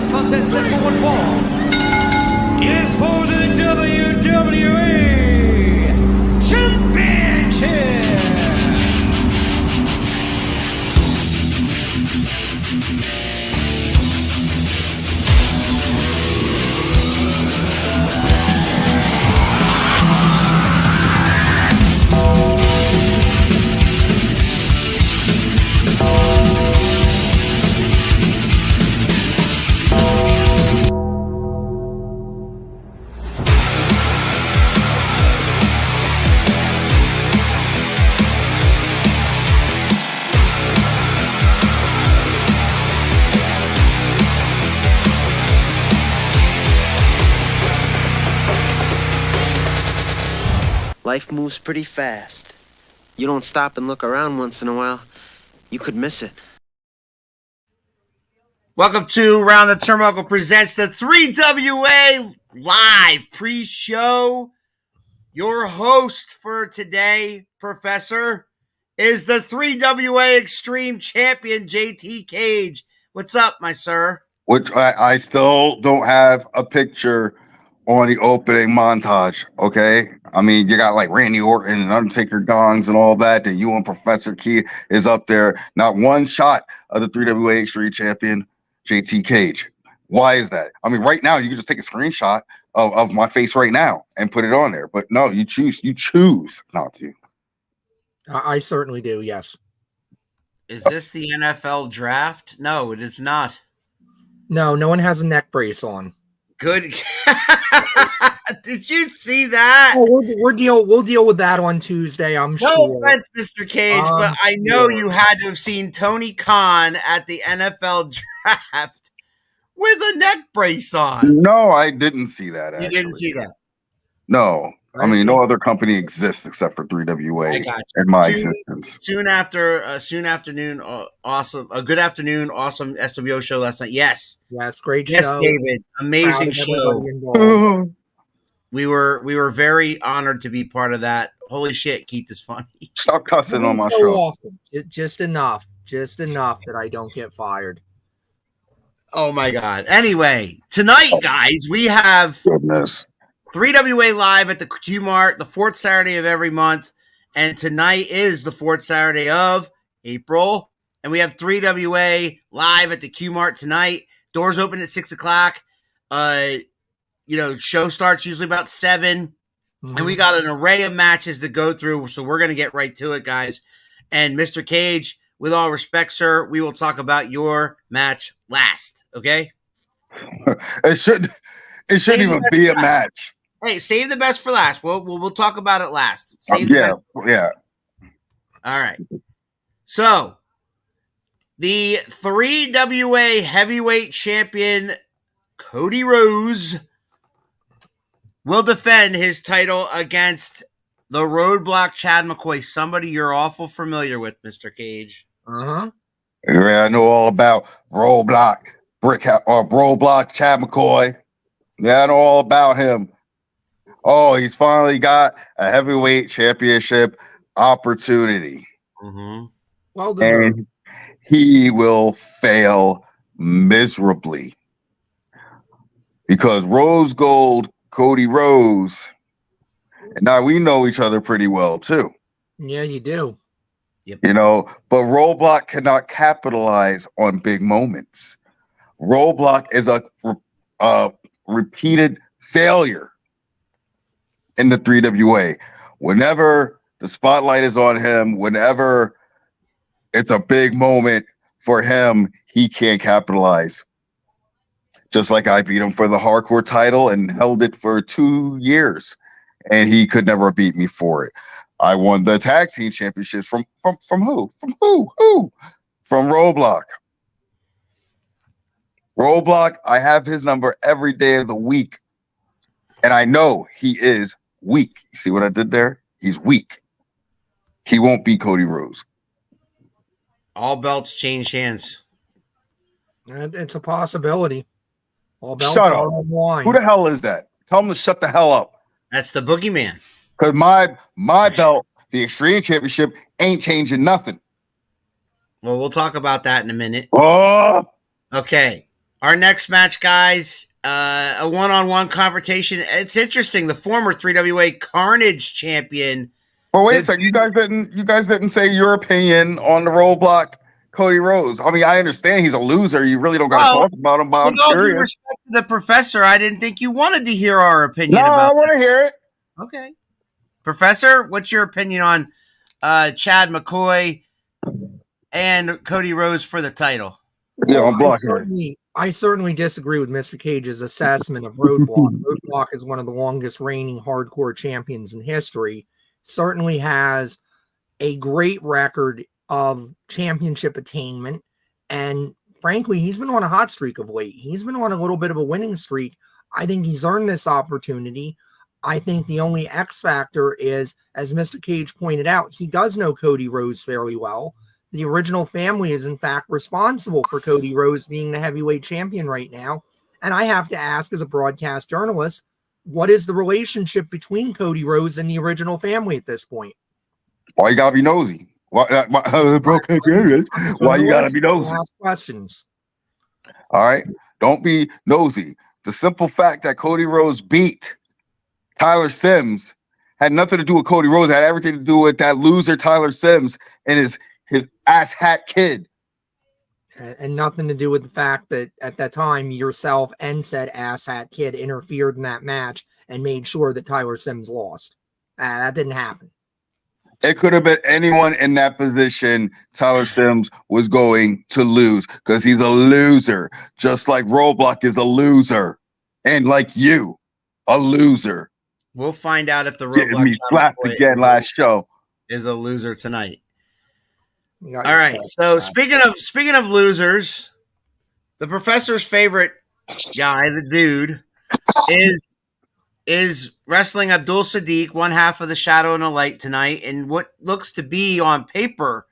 this contest set forward for is for the WWE Championship. Life moves pretty fast. You don't stop and look around once in a while, you could miss it. Welcome to Round the Turnbuckle presents the 3WA Live pre-show. Your host for today, Professor, is the 3WA Extreme Champion, JT Cage. What's up, my sir? Which I still don't have a picture on the opening montage, okay? I mean, you got like Randy Orton and Undertaker gongs and all that, and you and Professor Key is up there. Not one shot of the 3WA Extreme Champion, JT Cage. Why is that? I mean, right now, you can just take a screenshot of my face right now and put it on there. But no, you choose not to. I certainly do, yes. Is this the NFL draft? No, it is not. No one has a neck brace on. Good. Did you see that? Oh, we'll deal with that on Tuesday, I'm sure. No offense, Mr. Cage, but I know you had to have seen Tony Khan at the NFL draft with a neck brace on. No, I didn't see that. You didn't see that? No. I mean, no other company exists except for 3WA in my existence. Soon after noon, awesome. A good afternoon, awesome SWO show last night. Yes, great show. Yes, David, amazing show. We were very honored to be part of that. Holy shit, Keith is funny. Stop cussing on my show. Often. Just enough that I don't get fired. Oh my God. Anyway, tonight, guys, we have 3WA Live at the QMART, the fourth Saturday of every month. And tonight is the fourth Saturday of April. And we have 3WA Live at the QMART tonight. Doors open at 6 o'clock. Show starts usually about 7. Mm-hmm. And we got an array of matches to go through. So we're going to get right to it, guys. And Mr. Cage, with all respect, sir, we will talk about your match last. Okay? It shouldn't even be a match. Hey, save the best for last. We'll talk about it last. Yeah. All right. So, the 3WA Heavyweight Champion Cody Rhodes will defend his title against the Roadblock Chad McCoy. Somebody you're awful familiar with, Mr. Cage. Uh-huh. Yeah, I know all about Roadblock Chad McCoy. Yeah, I know all about him. Oh, he's finally got a heavyweight championship opportunity. Mm-hmm. Well done. And he will fail miserably. Because Rose Gold, Cody Rose, and now we know each other pretty well, too. Yeah, you do. Yep. But Roadblock cannot capitalize on big moments. Roadblock is a repeated failure in the 3WA. Whenever the spotlight is on him, whenever it's a big moment for him, he can't capitalize. Just like I beat him for the hardcore title and held it for 2 years, and he could never beat me for it. I won the tag team championships from who? From who? From Roadblock. Roadblock, I have his number every day of the week. And I know he is weak. You see what I did there? He's weak. He won't beat Cody Rhodes. All belts change hands. It's a possibility. All belts Shut are up. on the line. Who the hell is that? Tell him to shut the hell up. That's the boogeyman. Because my belt, the Extreme Championship, ain't changing nothing. Well, we'll talk about that in a minute. Oh, Okay. Our next match, guys, a one-on-one confrontation. It's interesting. The former 3WA Carnage champion. But wait a second, you guys didn't say your opinion on the Roadblock Cody Rhodes. I mean, I understand he's a loser. You really don't got to talk about him, but I'm with all due curious. respect to the professor, I didn't think you wanted to hear our opinion No, about I want to hear it. Okay. Professor, what's your opinion on Chad McCoy and Cody Rhodes for the title? Yeah, I'm blocking. I certainly disagree with Mr. Cage's assessment of Roadblock. Roadblock is one of the longest reigning hardcore champions in history. Certainly has a great record of championship attainment. And frankly, he's been on a hot streak of late. He's been on a little bit of a winning streak. I think he's earned this opportunity. I think the only X factor is, as Mr. Cage pointed out, he does know Cody Rhodes fairly well. The original family is, in fact, responsible for Cody Rhodes being the heavyweight champion right now. And I have to ask, as a broadcast journalist, what is the relationship between Cody Rhodes and the original family at this point? Why you gotta be nosy? Why you gotta be nosy? Ask questions. All right, don't be nosy. The simple fact that Cody Rhodes beat Tyler Sims had nothing to do with Cody Rhodes. It had everything to do with that loser Tyler Sims and his asshat kid. And nothing to do with the fact that at that time yourself and said asshat kid interfered in that match and made sure that Tyler Sims lost. That didn't happen. It could have been anyone in that position. Tyler Sims was going to lose because he's a loser, just like Roadblock is a loser, and like you, a loser. We'll find out if the Roadblock me slapped again last show is a loser tonight. All right. So speaking of losers, the professor's favorite guy, the dude, is wrestling Abdul Sadiq, one half of the Shadow and the Light tonight, in what looks to be on paper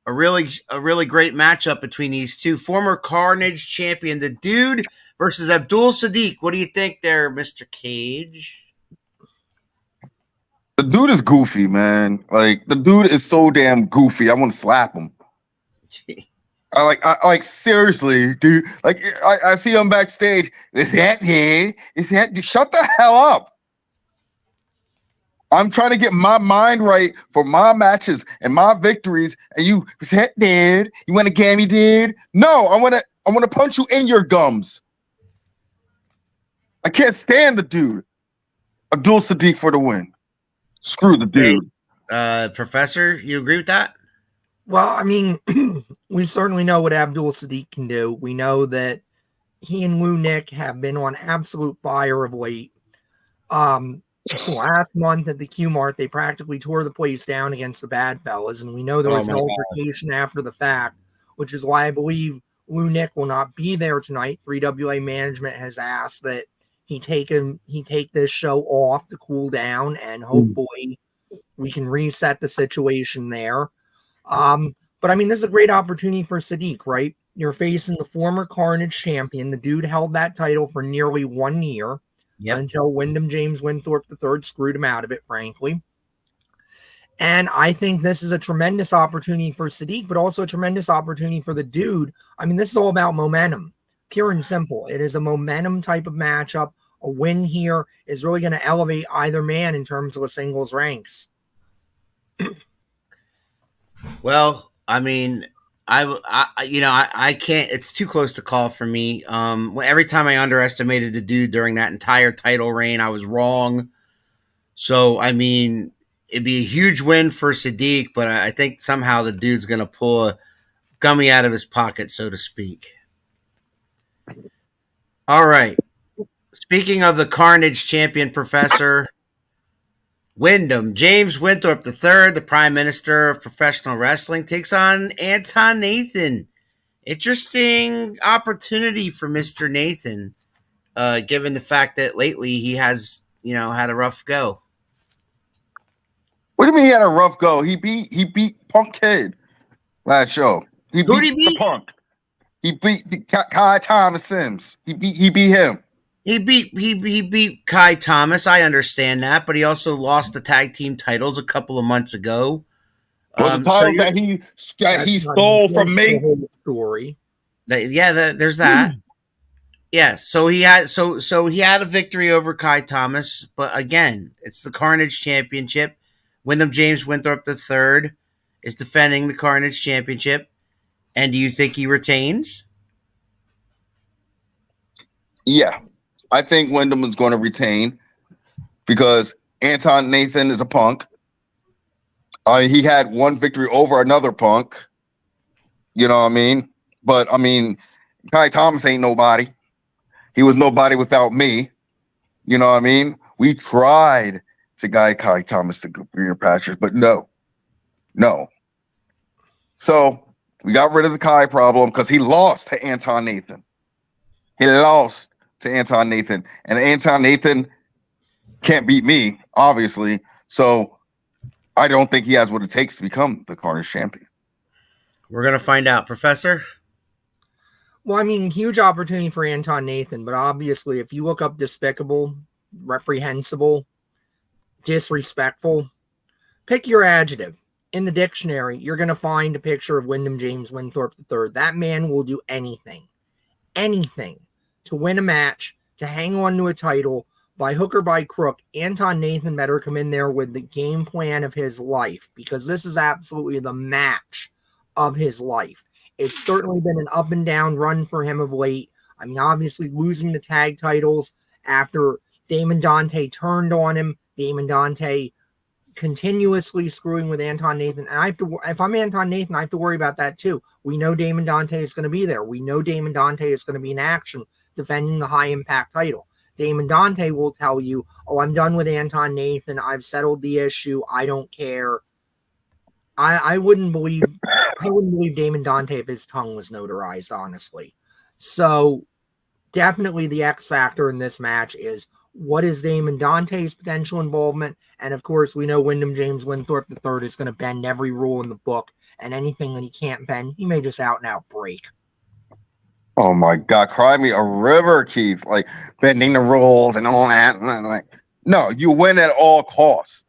a really great matchup between these two. Former Carnage champion, the dude versus Abdul Sadiq. What do you think there, Mr. Cage? The dude is goofy, man. Like, the dude is so damn goofy. I want to slap him. I like seriously, dude. Like, I see him backstage. Is that him? Is that? Shut the hell up. I'm trying to get my mind right for my matches and my victories. And you, is that dude? You want to get me, dude? No, I want to punch you in your gums. I can't stand the dude. Abdul Sadiq for the win. Screw the dude. Professor, you agree with that? Well, I mean, we certainly know what Abdul Sadiq can do. We know that he and Lou Nick have been on absolute fire of late. Last month at the QMART, they practically tore the place down against the Bad Fellas, and we know there was an altercation after the fact, which is why I believe Lou Nick will not be there tonight. 3WA management has asked that he take this show off to cool down, and hopefully we can reset the situation there. But I mean, this is a great opportunity for Sadiq, right? You're facing the former Carnage champion. The dude held that title for nearly 1 year until Wyndham James Winthorpe III screwed him out of it, frankly. And I think this is a tremendous opportunity for Sadiq, but also a tremendous opportunity for the dude. I mean, this is all about momentum. Pure and simple. It is a momentum type of matchup. A win here is really going to elevate either man in terms of a singles ranks. Well, I mean, I can't. It's too close to call for me. Every time I underestimated the dude during that entire title reign, I was wrong. So, I mean, it'd be a huge win for Sadiq, but I think somehow the dude's going to pull a gummy out of his pocket, so to speak. All right. Speaking of the Carnage champion, Professor, Wyndham James Winthorpe III, the Prime Minister of Professional Wrestling, takes on Anton Nathan. Interesting opportunity for Mr. Nathan, given the fact that lately he has, had a rough go. What do you mean he had a rough go? He beat Punk Kid last show. Who did he beat? Punk. He beat Kai Thomas Sims. He beat him. He beat Kai Thomas. I understand that, but he also lost the tag team titles a couple of months ago. Well, the title that he stole from me. Story. There's that. Yeah, so he had he had a victory over Kai Thomas, but again, it's the Carnage Championship. Wyndham James Winthrop III is defending the Carnage Championship, and do you think he retains? Yeah, I think Wyndham is going to retain because Anton Nathan is a punk. He had one victory over another punk. You know what I mean? But I mean, Kai Thomas ain't nobody. He was nobody without me. You know what I mean? We tried to guide Kai Thomas to greener pastures, but no. So we got rid of the Kai problem because he lost to Anton Nathan. And Anton Nathan can't beat me, obviously. So I don't think he has what it takes to become the Carnage champion. We're going to find out. Professor? Well, I mean, huge opportunity for Anton Nathan, but obviously if you look up despicable, reprehensible, disrespectful, pick your adjective. In the dictionary, you're going to find a picture of Wyndham James Winthrop III. That man will do anything to win a match, to hang on to a title, by hook or by crook. Anton Nathan better come in there with the game plan of his life, because this is absolutely the match of his life. It's certainly been an up and down run for him of late. I mean, obviously losing the tag titles after Damon Dante turned on him. Damon Dante continuously screwing with Anton Nathan. And if I'm Anton Nathan, I have to worry about that too. We know Damon Dante is going to be there. We know Damon Dante is going to be in action defending the high impact title. Damon Dante will tell you, oh, I'm done with Anton Nathan. I've settled the issue. I don't care. I wouldn't believe Damon Dante if his tongue was notarized, honestly. So definitely the X factor in this match is, what is Damon Dante's potential involvement? And of course, we know Wyndham James Winthrop III is going to bend every rule in the book, and anything that he can't bend, he may just out and out break. Oh my God, cry me a river, Keith. Like bending the rules and all that. Like, no, you win at all costs.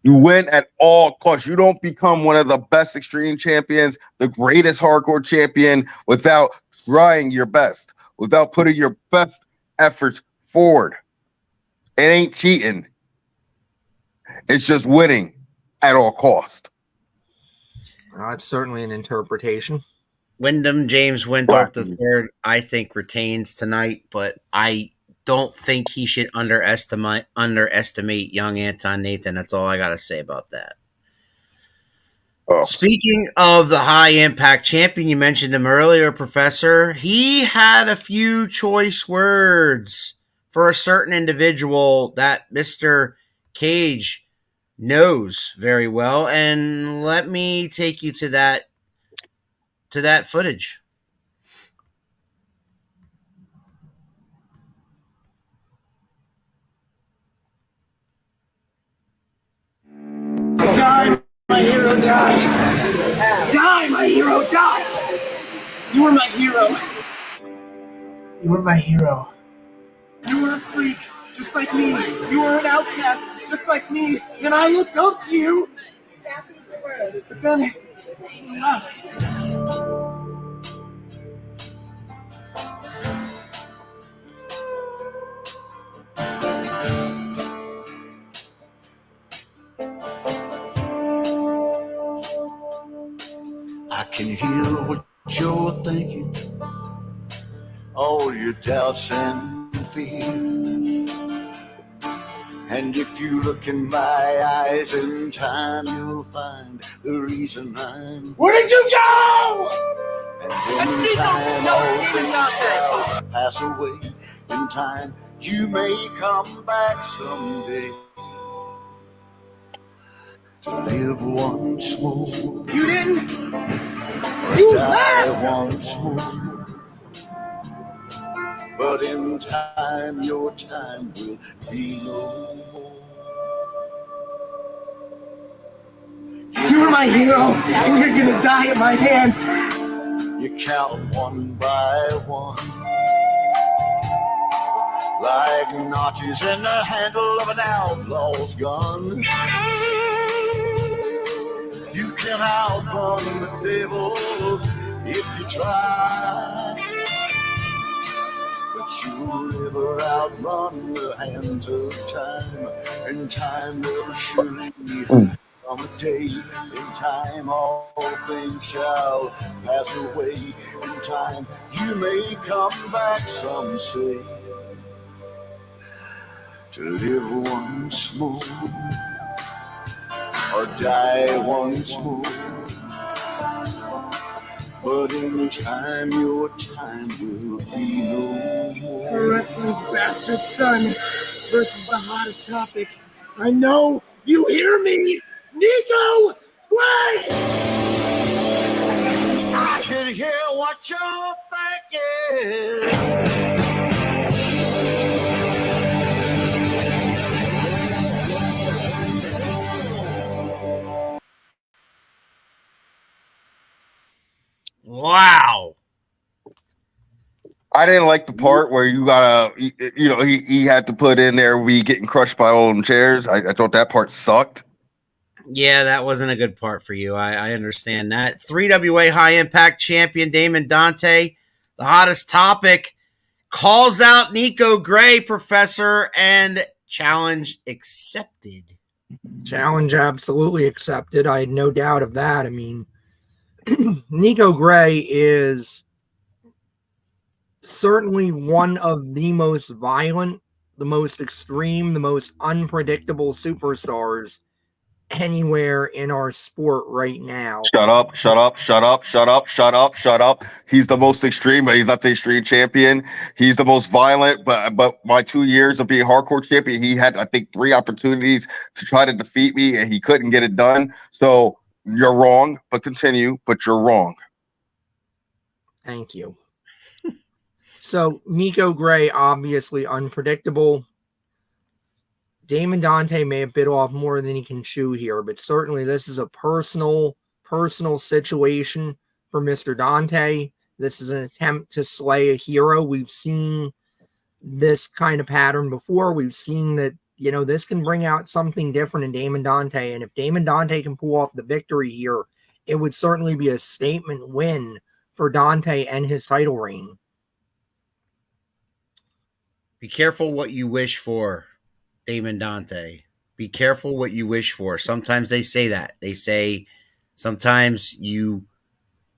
You win at all costs. You don't become one of the best extreme champions, the greatest hardcore champion, without trying your best, without putting your best efforts forward. It ain't cheating. It's just winning at all cost. It's certainly an interpretation. Wyndham James Winthrop III, I think, retains tonight, but I don't think he should underestimate young Anton Nathan. That's all I got to say about that. Oh. Speaking of the high impact champion, you mentioned him earlier, Professor. He had a few choice words for a certain individual that Mr. Cage knows very well, and let me take you to that footage. Die, my hero, die! Die, my hero, die! You were my hero. You were my hero. You were a freak, just like me. You were an outcast, just like me. And I looked up to you. But then you left. I can hear what you're thinking, all your doubts and fears. And if you look in my eyes in time, you'll find the reason I'm. Where did you go? And when time all pass away, in time you may come back someday to live once more. You didn't. You left. Once more. But in time, your time will be no more. You were my hero, and you're gonna die at my hands. You count one by one, like notches in the handle of an outlaw's gun. You can outrun the devil if you try. outrun the hands of time, and time will surely come a day. In time, all things shall pass away. In time, you may come back, some say, to live once more or die once more. But in time, your time will be no more. The wrestling's bastard son versus the hottest topic. I know you hear me, Nico Gray! I can hear what you're thinking. Wow. I didn't like the part where you gotta, he had to put in there we getting crushed by all them chairs. I thought that part sucked. Yeah, that wasn't a good part for you. I understand that. 3WA High Impact Champion Damon Dante, the hottest topic, calls out Nico Gray, Professor, and challenge accepted. Challenge absolutely accepted. I had no doubt of that. I mean, Nico Gray is certainly one of the most violent, the most extreme, the most unpredictable superstars anywhere in our sport right now. Shut up, shut up, shut up, shut up, shut up, shut up. He's the most extreme, but he's not the extreme champion. He's the most violent, but my 2 years of being hardcore champion, he had, I think, 3 opportunities to try to defeat me, and he couldn't get it done. So you're wrong, but continue, but you're wrong. Thank you. So Nico Gray, obviously unpredictable. Damon Dante may have bit off more than he can chew here, but certainly this is a personal situation for Mr. Dante. This is an attempt to slay a hero. We've seen this kind of pattern before. We've seen that, this can bring out something different in Damon Dante. And if Damon Dante can pull off the victory here, it would certainly be a statement win for Dante and his title reign. Be careful what you wish for, Damon Dante. Be careful what you wish for. Sometimes they say that. They say sometimes you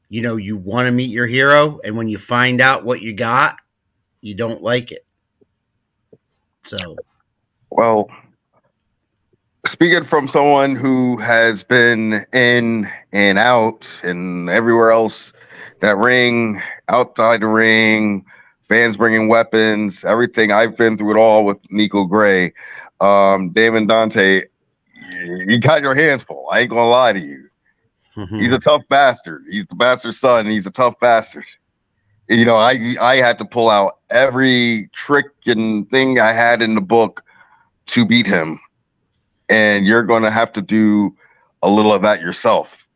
want to meet your hero, and when you find out what you got, you don't like it. So, well, speaking from someone who has been in and out and everywhere else, that ring, outside the ring, fans bringing weapons, everything, I've been through it all with Nico Gray. Damon Dante, you got your hands full. I ain't gonna lie to you. Mm-hmm. He's a tough bastard. He's the bastard's son. He's a tough bastard. I had to pull out every trick and thing I had in the book to beat him. And you're going to have to do a little of that yourself.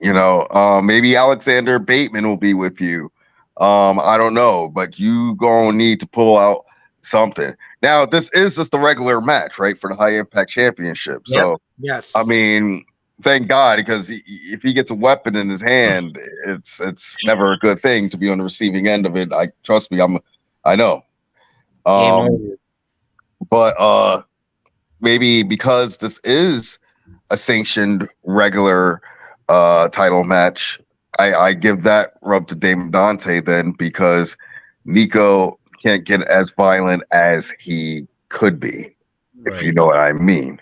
Maybe Alexander Bateman will be with you. I don't know, but you going to need to pull out something. Now, this is just a regular match, right, for the High Impact Championship. Yep. So, yes. I mean, thank God, because if he gets a weapon in his hand, it's never a good thing to be on the receiving end of it. Trust me, I know. But maybe because this is a sanctioned regular title match, I give that rub to Damon Dante then, because Nico can't get as violent as he could be, if you know what I mean.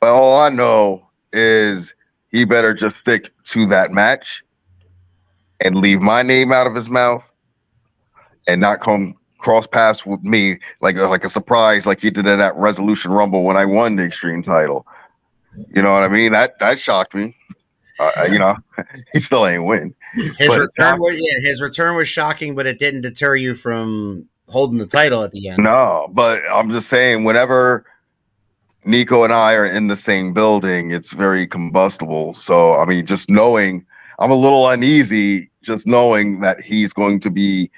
But all I know is he better just stick to that match and leave my name out of his mouth and not come cross paths with me like a surprise like he did in that Resolution Rumble when I won the Extreme title. You know what I mean? That shocked me. He still ain't win. His return was shocking, but it didn't deter you from holding the title at the end. No, but I'm just saying, whenever Nico and I are in the same building, it's very combustible. So, I mean, just knowing, I'm a little uneasy just knowing that he's going to be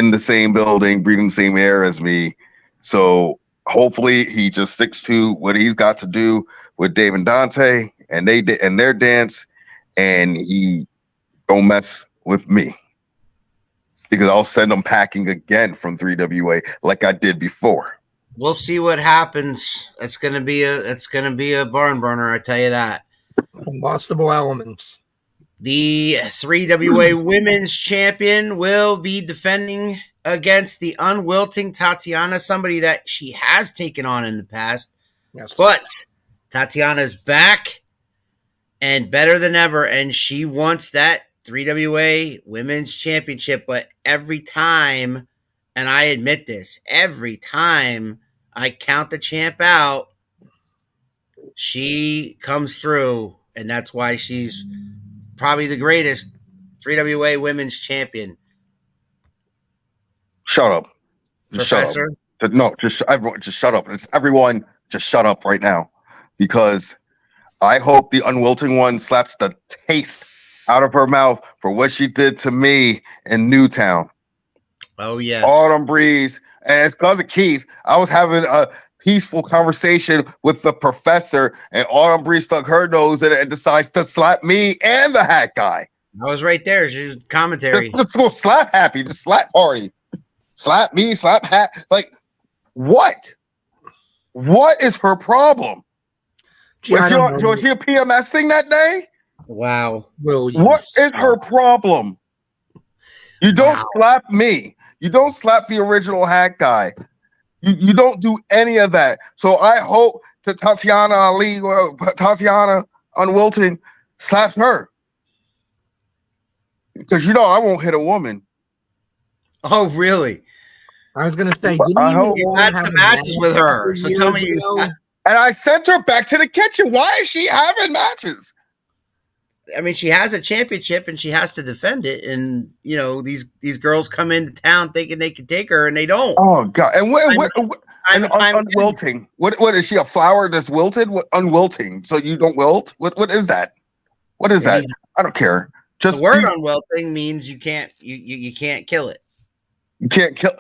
in the same building, breathing the same air as me. So hopefully he just sticks to what he's got to do with Damon Dante and their dance, and he don't mess with me. because I'll send them packing again from 3WA like I did before. We'll see what happens. It's gonna be a barn burner, I tell you that. Combustible elements. The 3WA Women's Champion will be defending against the unwilting Tatiana, somebody that she has taken on in the past. Yes. But Tatiana's back and better than ever, and she wants that 3WA Women's Championship. But every time, and I admit this, every time I count the champ out, she comes through, and that's why she's probably the greatest 3WA Women's Champion. Shut up. Just Professor? Shut up. No, everyone, just shut up. It's everyone, just shut up right now. Because I hope the unwilting one slaps the taste out of her mouth for what she did to me in Newtown. Oh, yes. Autumn Breeze. And it's because of Keith. I was having a peaceful conversation with the professor, and Autumn Breeze stuck her nose in it and decides to slap me and the hat guy. I was right there. She's commentary. Let's go slap happy. Just slap party. Slap me, slap hat. Like, what? What is her problem? Was she a PMS thing that day? Wow. What is her problem? You don't slap me. You don't slap the original hat guy. You don't do any of that. So I hope that Tatiana Unwilting slaps her. Because I won't hit a woman. Oh, really? I was going to say, I hope you had some matches with her. So tell me and I sent her back to the kitchen. Why is she having matches? I mean, she has a championship and she has to defend it. And these girls come into town thinking they can take her, and they don't. Oh God! And unwilting. What is she? A flower that's wilted? Unwilting. So you don't wilt? What is that? What is that? I don't care. Just the word unwilting means you can't kill it. You can't kill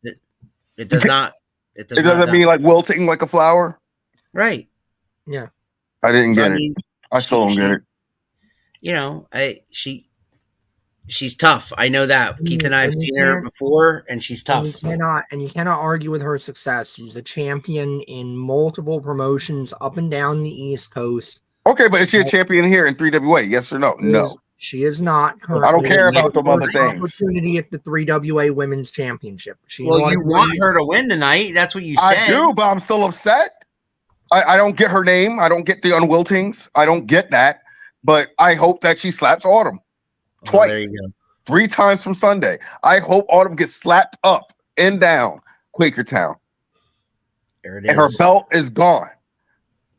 it. It does not. It doesn't mean like wilting like a flower. Right. Yeah. I didn't get it. I still don't get it. She's tough. I know that. Keith and I have seen her before, and she's tough. You cannot argue with her success. She's a champion in multiple promotions up and down the East Coast. Okay, but is she a champion here in 3WA? Yes or no? No. She is not currently. I don't care about the other things. Opportunity at the 3WA Women's Championship. You want her to win tonight. That's what you said. I do, but I'm still upset. I don't get her name. I don't get the unwiltings. I don't get that. But I hope that she slaps Autumn twice. There you go. 3 times from Sunday. I hope Autumn gets slapped up and down Quakertown. There it is. And her belt is gone.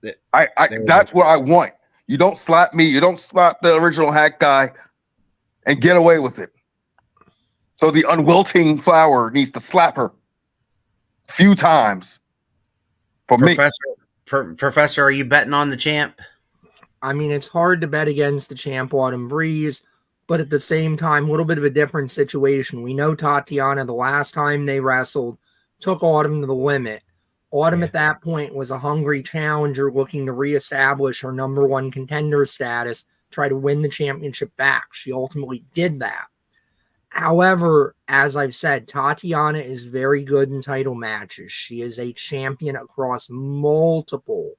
That's what I want. You don't slap me. You don't slap the original hat guy and get away with it. So the unwilting flower needs to slap her a few times. For me. Professor, are you betting on the champ? I mean, it's hard to bet against the champ Autumn Breeze, but at the same time, a little bit of a different situation. We know Tatiana, the last time they wrestled, took Autumn to the limit. Autumn at that point was a hungry challenger looking to reestablish her #1 contender status, try to win the championship back. She ultimately did that. However, as I've said, Tatiana is very good in title matches. She is a champion across multiple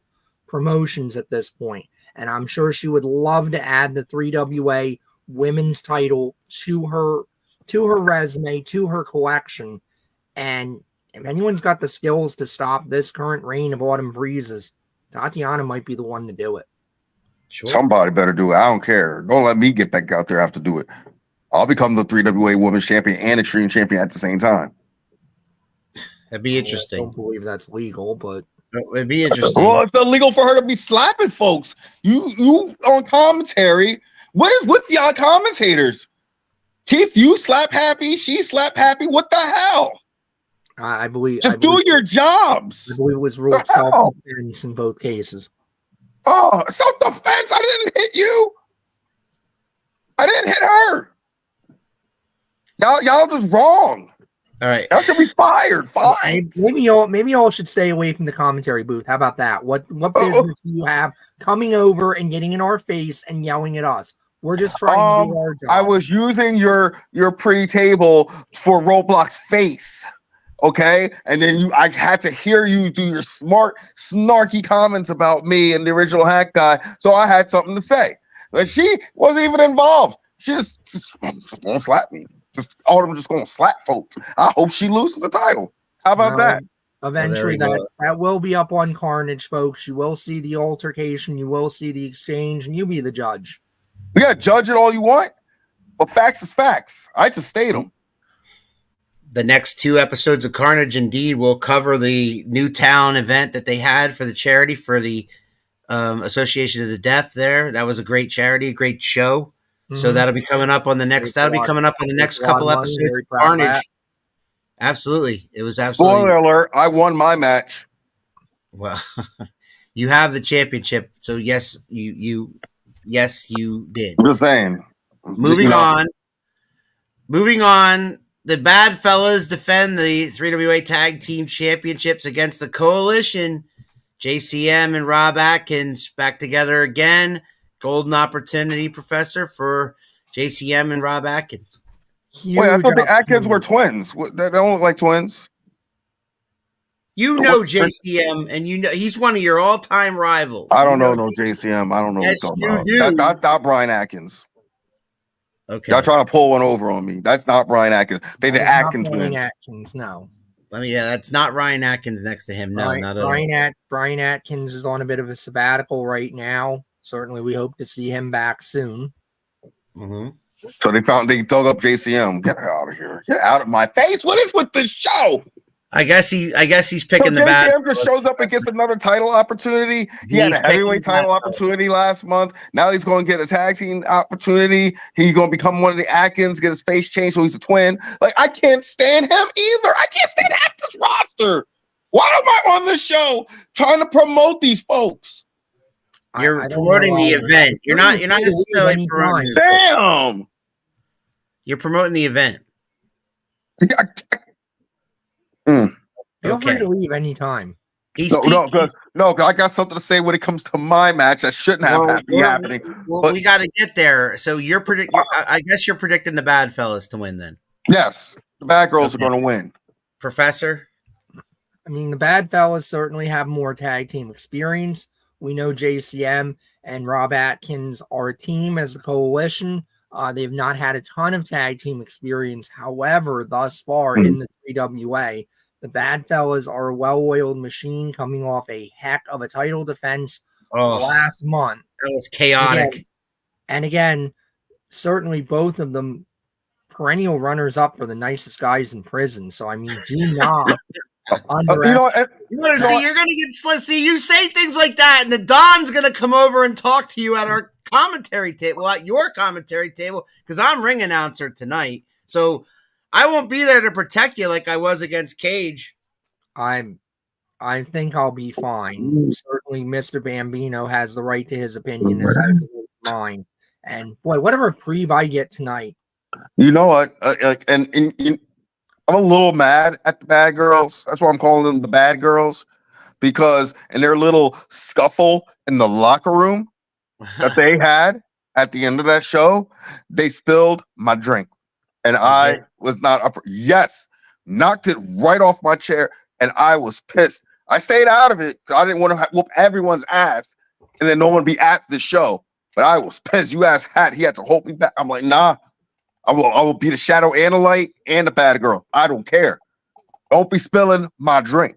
promotions at this point, and I'm sure she would love to add the 3WA women's title to her resume, to her collection. And if anyone's got the skills to stop this current reign of Autumn Breezes, Tatiana might be the one to do it. Sure. Somebody better do it. I don't care. Don't let me get back out there have to do it. I'll become the 3WA Women's Champion and Extreme Champion at the same time. That'd be interesting. I don't believe that's legal, but it'd be interesting. Well, it's illegal for her to be slapping folks. You on commentary. What is with y'all commentators? Keith, you slap happy. She slap happy. What the hell? I believe. Just do your jobs. I believe it was ruled self-defense in both cases. Oh, self-defense. I didn't hit you. I didn't hit her. Y'all just wrong. All right. Y'all should be fired. Fine. Maybe y'all should stay away from the commentary booth. How about that? What business do you have coming over and getting in our face and yelling at us? We're just trying to do our job. I was using your pretty table for Roblox's face. Okay, and then I had to hear you do your smart, snarky comments about me and the original hack guy, so I had something to say. But she wasn't even involved. She just gonna slap me. Just all of them just gonna slap folks. I hope she loses the title. How about that? Eventually, that will be up on Carnage, folks. You will see the altercation. You will see the exchange, and you be the judge. Yeah, judge it all you want, but facts is facts. I just state them. The next 2 episodes of Carnage indeed will cover the Newtown event that they had for the charity for the Association of the Deaf there. That was a great charity, a great show. Mm-hmm. So that'll be coming up on the next couple episodes of Carnage. Absolutely. It was absolutely. Spoiler alert, I won my match. Well, you have the championship. So yes, you did. I'm just saying. Moving on. The Bad Fellas defend the 3WA Tag Team Championships against the Coalition. JCM and Rob Atkins back together again. Golden opportunity, Professor, for JCM and Rob Atkins. Wait, I thought the Atkins were twins. They don't look like twins. You know JCM, and you know he's one of your all-time rivals. I don't know no JCM. I don't know what's going on. That's not Brian Atkins. Okay. Y'all trying to pull one over on me. That's not Brian Atkins. They the Atkins twins. Atkins, no. That's not Ryan Atkins next to him. No, not at all. Brian Atkins is on a bit of a sabbatical right now. Certainly, we hope to see him back soon. Mm-hmm. So they dug up JCM. Get out of here. Get out of my face. What is with this show? I guess he's picking the bad. JCM just shows up and gets another title opportunity. He had a heavyweight title opportunity last month. Now he's going to get a tag team opportunity. He's going to become one of the Atkins, get his face changed so he's a twin. Like, I can't stand him either. I can't stand Atkins roster. Why am I on the show trying to promote these folks? You're promoting the event. You're not necessarily promoting. Damn. You're promoting the event. Feel free to leave anytime. No, I got something to say when it comes to my match that shouldn't be happening. But we got to get there. So I guess you're predicting the Bad Fellas to win then. Yes, the Bad Girls are going to win. Professor? I mean, the Bad Fellas certainly have more tag team experience. We know JCM and Rob Atkins are a team as a coalition. They've not had a ton of tag team experience. However, thus far in the 3WA, the Bad Fellas are a well-oiled machine coming off a heck of a title defense last month. That was chaotic. And again, certainly both of them perennial runners-up for the nicest guys in prison. So, I mean, do not underestimate. You're going to get slissy. You say things like that, and the Don's going to come over and talk to you at our commentary table, at your commentary table, because I'm ring announcer tonight. So I won't be there to protect you like I was against Cage. I think I'll be fine. Certainly, Mr. Bambino has the right to his opinion as I do mine. And boy, whatever reprieve I get tonight. You know what? I'm a little mad at the Bad Girls. That's why I'm calling them the Bad Girls, because in their little scuffle in the locker room that they had at the end of that show, they spilled my drink. And I was not up. Yes, knocked it right off my chair, and I was pissed. I stayed out of it. I didn't want to whoop everyone's ass, and then no one be at the show. But I was pissed. You asked Hat. He had to hold me back. I'm like, nah. I will be the shadow and the light and the Bad Girl. I don't care. Don't be spilling my drink.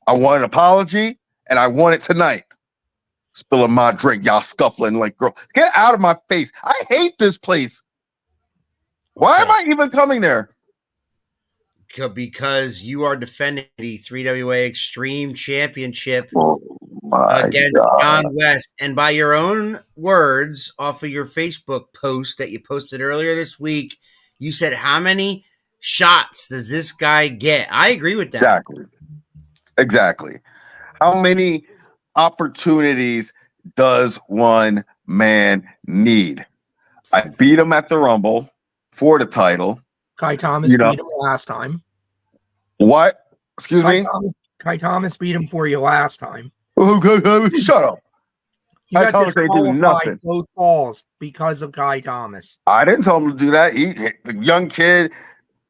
I want an apology, and I want it tonight. Spilling my drink, y'all scuffling like girl. Get out of my face. I hate this place. Why am I even coming there? Because you are defending the 3WA Extreme Championship against John West. And by your own words, off of your Facebook post that you posted earlier this week, you said, how many shots does this guy get? I agree with that. Exactly. How many opportunities does one man need? I beat him at the Rumble for the title. Kai Thomas beat him last time. What? Excuse me? Kai Thomas beat him for you last time. Shut up. You I got told him they do nothing. both falls because of Guy Thomas. I didn't tell him to do that. The young kid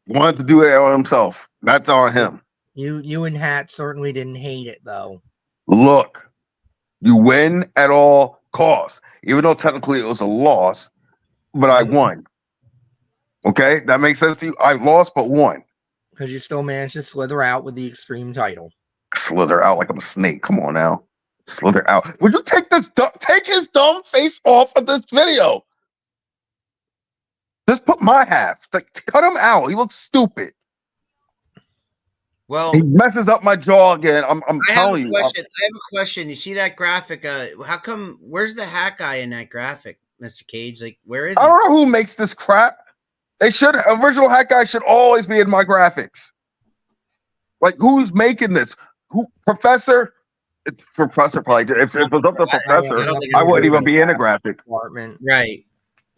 wanted to do it on himself. That's on him. You and Hat certainly didn't hate it though. Look, you win at all costs, even though technically it was a loss, but I won. Okay, that makes sense to you. I lost, but won. Because you still managed to slither out with the Extreme title. Slither out like I'm a snake. Come on now. Slither out. Would you take take his dumb face off of this video? Just put my half. Cut him out. He looks stupid. Well, he messes up my jaw again. I'm telling you. I have a question. You see that graphic? How come? Where's the hat guy in that graphic, Mr. Cage? Like, where is he? I don't know who makes this crap. They should. Original hat guy should always be in my graphics. Like, who's making this? Who? Professor? It's Professor probably. If it was up to Professor, I wouldn't even be in a graphic. Right.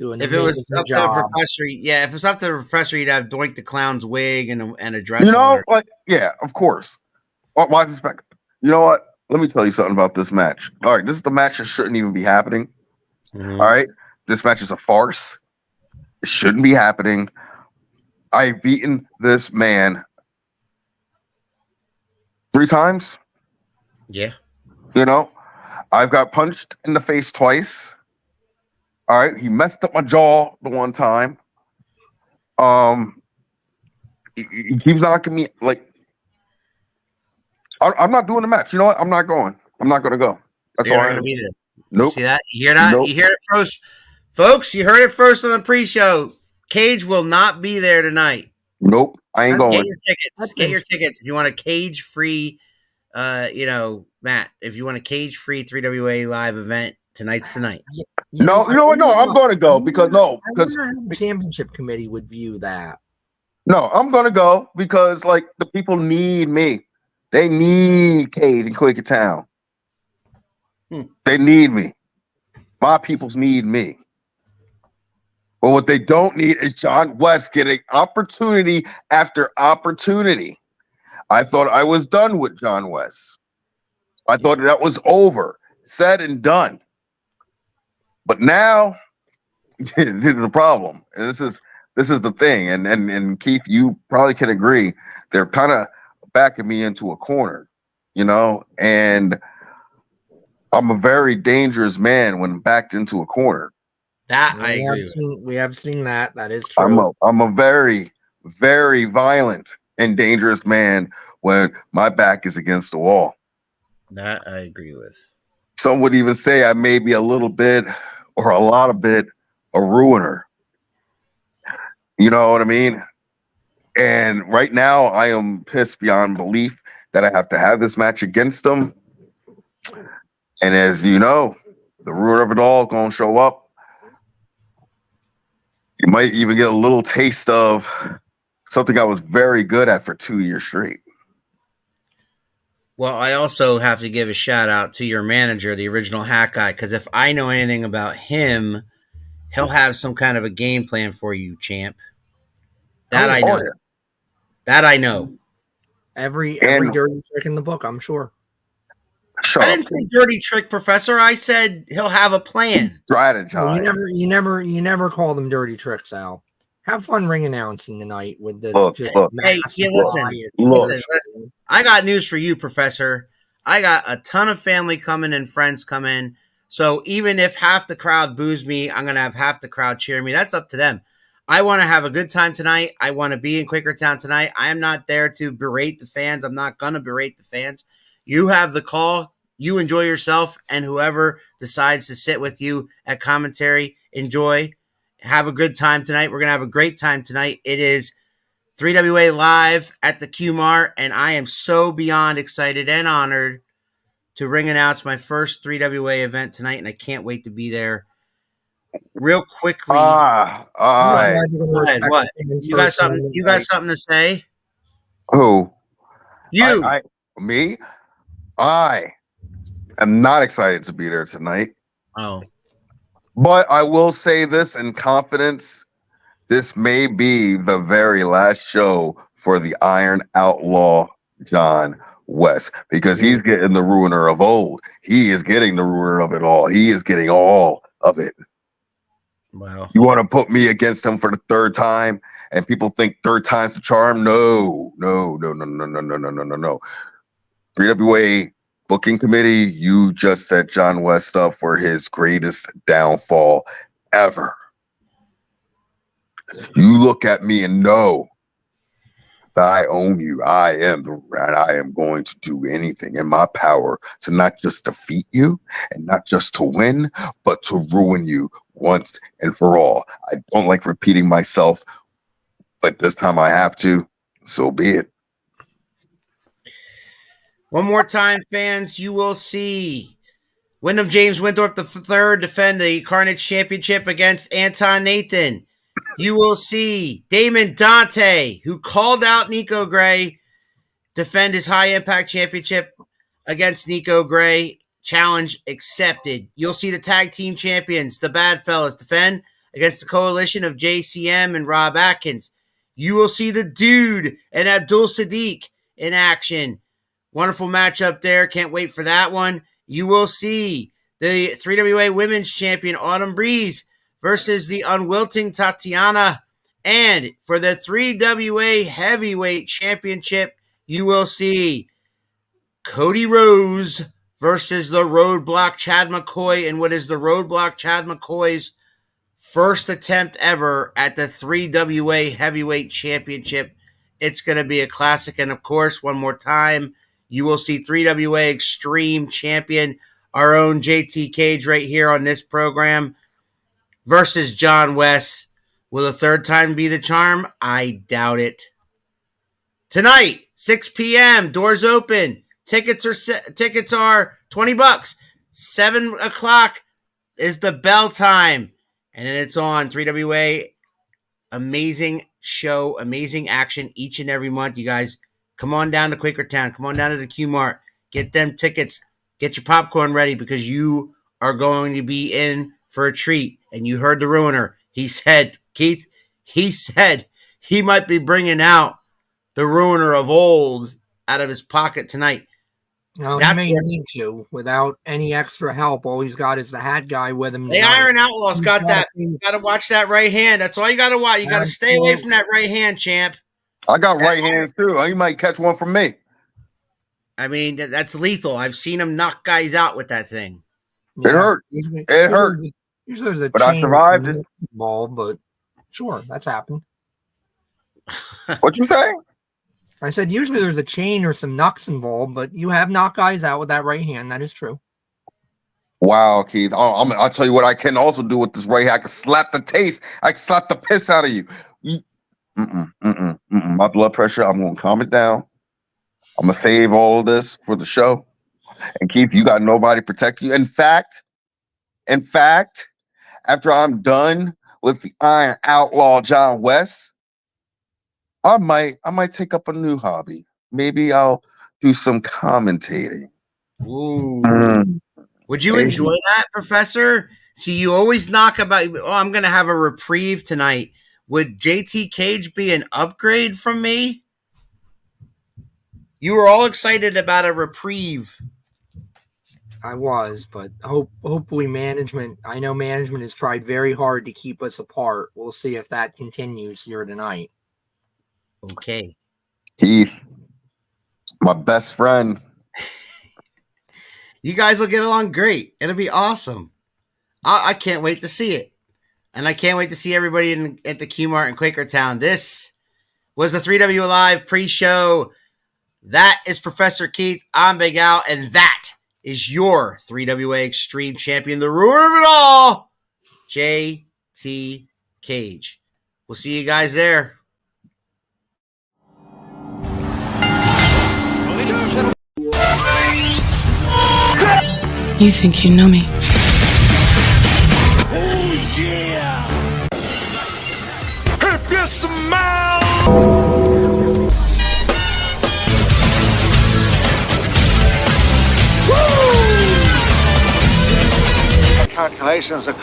If it was up to the Professor, yeah. If it's up to the Professor, you'd have Doink the Clown's wig and a dress. You know, like, yeah, of course. Why this back? You know what? Let me tell you something about this match. All right, this is the match that shouldn't even be happening. All right, this match is a farce. It shouldn't be happening. I've beaten this man 3 times. Yeah. You know, I've got punched in the face twice. All right, he messed up my jaw the one time. He keeps knocking me. Like, I'm not doing the match. You know what? I'm not going. I'm not going to go. That's all I am. Nope. See that? You hear that? Nope. You hear it first, folks. You heard it first on the pre-show. Cage will not be there tonight. Nope, I ain't going. Get your tickets. Get your tickets if you want a cage-free. Matt, if you want a cage-free 3WA live event, tonight's the night. No, I'm going to go because the championship committee would view that. No, I'm going to go because like the people need me. They need Cage in QUAKERTOWN. They need me. My peoples need me. But what they don't need is John West getting opportunity after opportunity. I thought I was done with John West. I thought that was over, said and done. But now, this is the problem, and this is the thing. And Keith, you probably can agree. They're kind of backing me into a corner, you know. And I'm a very dangerous man when backed into a corner. That I agree. We have seen that. That is true. I'm a very, very violent and dangerous man when my back is against the wall. That I agree with. Some would even say I may be a little bit or a lot of bit a ruiner. You know what I mean? And right now I am pissed beyond belief that I have to have this match against them. And as you know, the ruiner of it all is going to show up. You might even get a little taste of something I was very good at for 2 years straight. Well, I also have to give a shout out to your manager, the original hat guy, because if I know anything about him, he'll have some kind of a game plan for you, champ. That I know. Yeah. That I know. Every dirty trick in the book, I'm sure. I didn't say dirty trick, Professor. I said he'll have a plan. Strategize. You never call them dirty tricks, Al. Have fun ring announcing tonight with this. Look. Hey, listen. I got news for you, Professor. I got a ton of family coming and friends coming. So even if half the crowd boos me, I'm going to have half the crowd cheer me. That's up to them. I want to have a good time tonight. I want to be in QUAKERTOWN tonight. I am not there to berate the fans. I'm not going to berate the fans. You have the call. You enjoy yourself, and whoever decides to sit with you at commentary, enjoy. Have a good time tonight. We're going to have a great time tonight. It is 3WA Live at the QMART, and I am so beyond excited and honored to ring announce my first 3WA event tonight, and I can't wait to be there. Real quickly. Go ahead. What? You got something? You got something to say? Who? You? Me? I am not excited to be there tonight. Oh. But I will say this in confidence. This may be the very last show for the Iron Outlaw, John West, because he's getting the ruiner of old. He is getting the ruiner of it all. He is getting all of it. Wow. You want to put me against him for the third time, and people think third time's a charm? No. 3WA booking committee, you just set John West up for his greatest downfall ever. You look at me and know that I own you. And I am going to do anything in my power to not just defeat you and not just to win, but to ruin you once and for all. I don't like repeating myself, but this time I have to. So be it. One more time, fans, you will see Wyndham James Winthrop III defend the Carnage Championship against Anton Nathan. You will see Damon Dante, who called out Nico Gray, defend his High Impact Championship against Nico Gray. Challenge accepted. You'll see the tag team champions, the Bad Fellas, defend against the coalition of JCM and Rob Atkins. You will see the Dude and Abdul Sadiq in action. Wonderful matchup there. Can't wait for that one. You will see the 3WA Women's Champion Autumn Breeze versus the unwilting Tatiana. And for the 3WA Heavyweight Championship, you will see Cody Rose versus the Roadblock Chad McCoy, and what is the Roadblock Chad McCoy's first attempt ever at the 3WA Heavyweight Championship. It's going to be a classic. And of course, one more time, you will see 3WA Extreme Champion, our own JT Cage right here on this program, versus John West. Will a third time be the charm? I doubt it. Tonight, 6 p.m., doors open. Tickets are $20. 7 o'clock is the bell time. And then it's on 3WA. Amazing show, amazing action each and every month. You guys, come on down to Quakertown. Come on down to the QMART. Get them tickets. Get your popcorn ready because you are going to be in for a treat. And you heard the ruiner. He said, Keith, he said he might be bringing out the ruiner of old out of his pocket tonight. No, he may need to without any extra help. All he's got is the hat guy with him. The Iron Outlaw's got that. You got to watch that right hand. That's all you got to watch. You got to stay away from that right hand, champ. I got right hands too. You might catch one from me. I mean, that's lethal. I've seen him knock guys out with that thing. It hurts. It hurts. Usually there's a but I survived it. Ball, but sure, that's happened. What you say? I said usually there's a chain or some knucks involved, but you have knocked guys out with that right hand. That is true. Wow, Keith. I'll tell you what I can also do with this right hand. I can slap the taste. I can slap the piss out of you. My blood pressure, I'm going to calm it down. I'm going to save all of this for the show. And Keith, you got nobody protect you. In fact, after I'm done with the Iron Outlaw John West, I might take up a new hobby. Maybe I'll do some commentating. Ooh. Would you enjoy that, Professor? See, you always knock about, I'm going to have a reprieve tonight. Would JT Cage be an upgrade from me? You were all excited about a reprieve. I was, but hopefully management, I know management has tried very hard to keep us apart. We'll see if that continues here tonight. Okay. Heath, my best friend. You guys will get along great. It'll be awesome. I can't wait to see it. And I can't wait to see everybody at the QMART in Quakertown. This was the 3W Live pre-show. That is Professor Keith. I'm Big Al. And that is your 3WA Extreme Champion, the ruler of it all, JT Cage. We'll see you guys there. You think you know me? Oh, yeah! Hey, yes, man! Calculations are